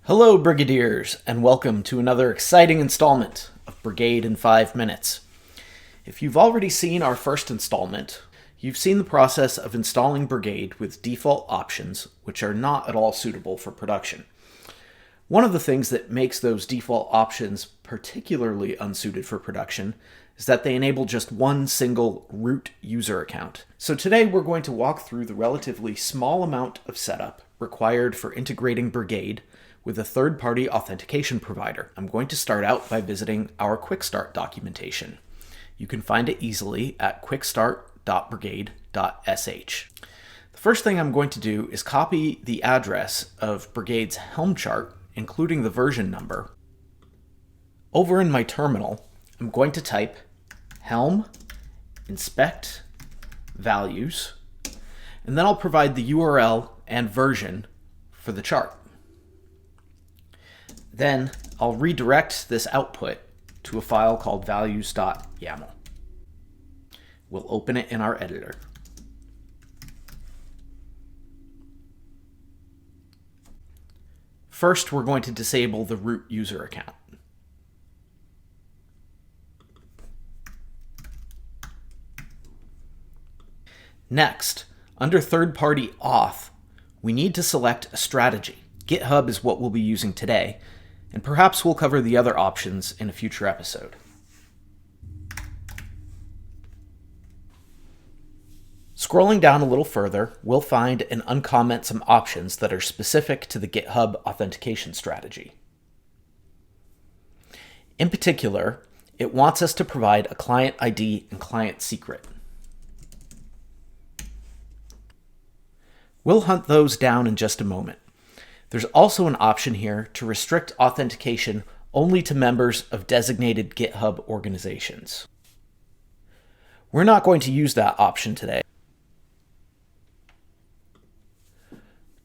Hello, Brigadiers, and welcome to another exciting installment of Brigade in 5 minutes. If you've already seen our first installment, you've seen the process of installing Brigade with default options, which are not at all suitable for production. One of the things that makes those default options particularly unsuited for production is that they enable just one single root user account. So today we're going to walk through the relatively small amount of setup required for integrating Brigade with a third-party authentication provider. I'm going to start out by visiting our Quick Start documentation. You can find it easily at quickstart.brigade.sh. The first thing I'm going to do is copy the address of Brigade's Helm chart, including the version number. Over in my terminal, I'm going to type helm inspect values, and then I'll provide the URL and version for the chart. Then I'll redirect this output to a file called values.yaml. We'll open it in our editor. First, we're going to disable the root user account. Next, under third-party auth, we need to select a strategy. GitHub is what we'll be using today, and perhaps we'll cover the other options in a future episode. Scrolling down a little further, we'll find and uncomment some options that are specific to the GitHub authentication strategy. In particular, it wants us to provide a client ID and client secret. We'll hunt those down in just a moment. There's also an option here to restrict authentication only to members of designated GitHub organizations. We're not going to use that option today.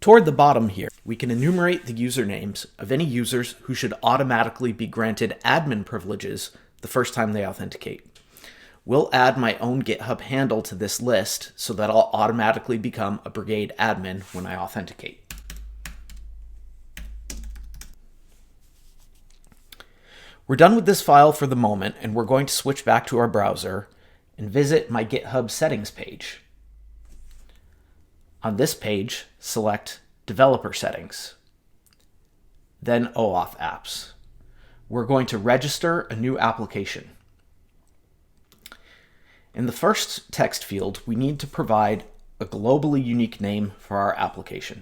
Toward the bottom here, we can enumerate the usernames of any users who should automatically be granted admin privileges the first time they authenticate. We'll add my own GitHub handle to this list so that I'll automatically become a Brigade admin when I authenticate. We're done with this file for the moment, and we're going to switch back to our browser and visit my GitHub settings page. On this page, select Developer Settings, then OAuth Apps. We're going to register a new application. In the first text field, we need to provide a globally unique name for our application.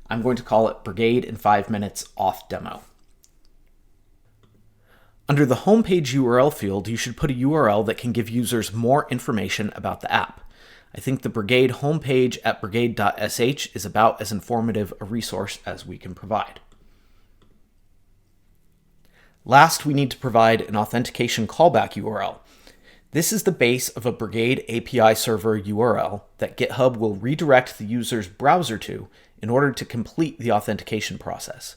I'm going to call it Brigade in 5 minutes auth demo. Under the homepage URL field, you should put a URL that can give users more information about the app. I think the Brigade homepage at brigade.sh is about as informative a resource as we can provide. Last, we need to provide an authentication callback URL. This is the base of a Brigade API server URL that GitHub will redirect the user's browser to in order to complete the authentication process.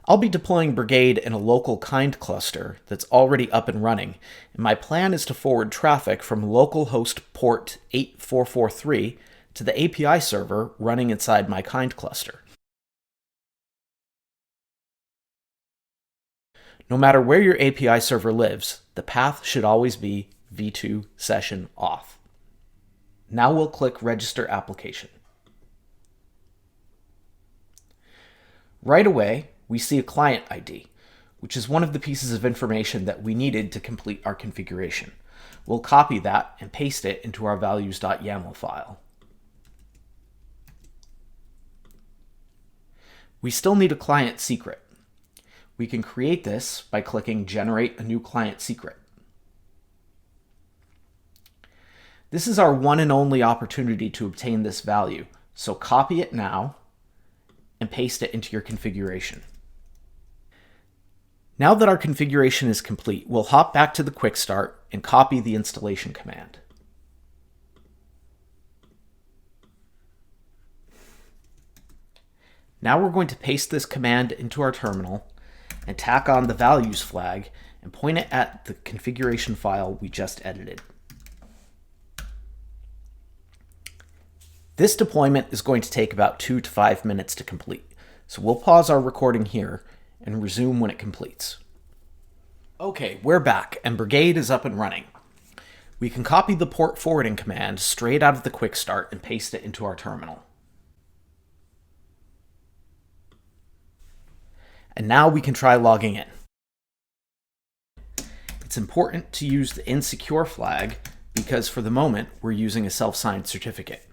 I'll be deploying Brigade in a local kind cluster that's already up and running, and my plan is to forward traffic from localhost port 8443 to the API server running inside my kind cluster. No matter where your API server lives, the path should always be v2 session auth. Now we'll click Register Application. Right away, we see a client ID, which is one of the pieces of information that we needed to complete our configuration. We'll copy that and paste it into our values.yaml file. We still need a client secret. We can create this by clicking Generate a new client secret. This is our one and only opportunity to obtain this value, so copy it now and paste it into your configuration. Now that our configuration is complete, we'll hop back to the Quick Start and copy the installation command. Now we're going to paste this command into our terminal and tack on the values flag and point it at the configuration file we just edited. This deployment is going to take about 2 to 5 minutes to complete, so we'll pause our recording here and resume when it completes. Okay, we're back, and Brigade is up and running. We can copy the port forwarding command straight out of the quick start and paste it into our terminal. And now we can try logging in. It's important to use the insecure flag because for the moment we're using a self-signed certificate.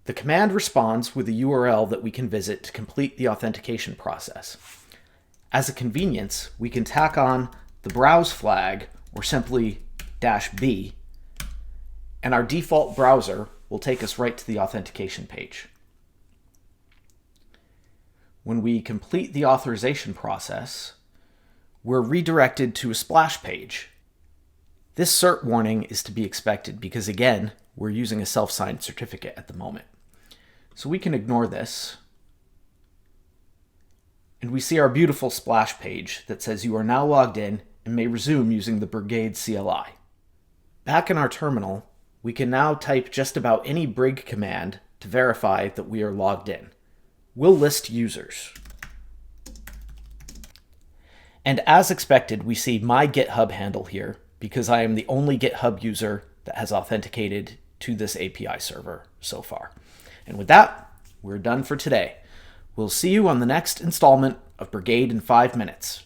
The command responds with a URL that we can visit to complete the authentication process. As a convenience, we can tack on the browse flag or simply -b, and our default browser will take us right to the authentication page. When we complete the authorization process, we're redirected to a splash page. This cert warning is to be expected because, again, we're using a self-signed certificate at the moment. So we can ignore this. And we see our beautiful splash page that says you are now logged in and may resume using the Brigade CLI. Back in our terminal, we can now type just about any brig command to verify that we are logged in. We'll list users. And as expected, we see my GitHub handle here because I am the only GitHub user that has authenticated to this API server so far. And with that, we're done for today. We'll see you on the next installment of Brigade in 5 minutes.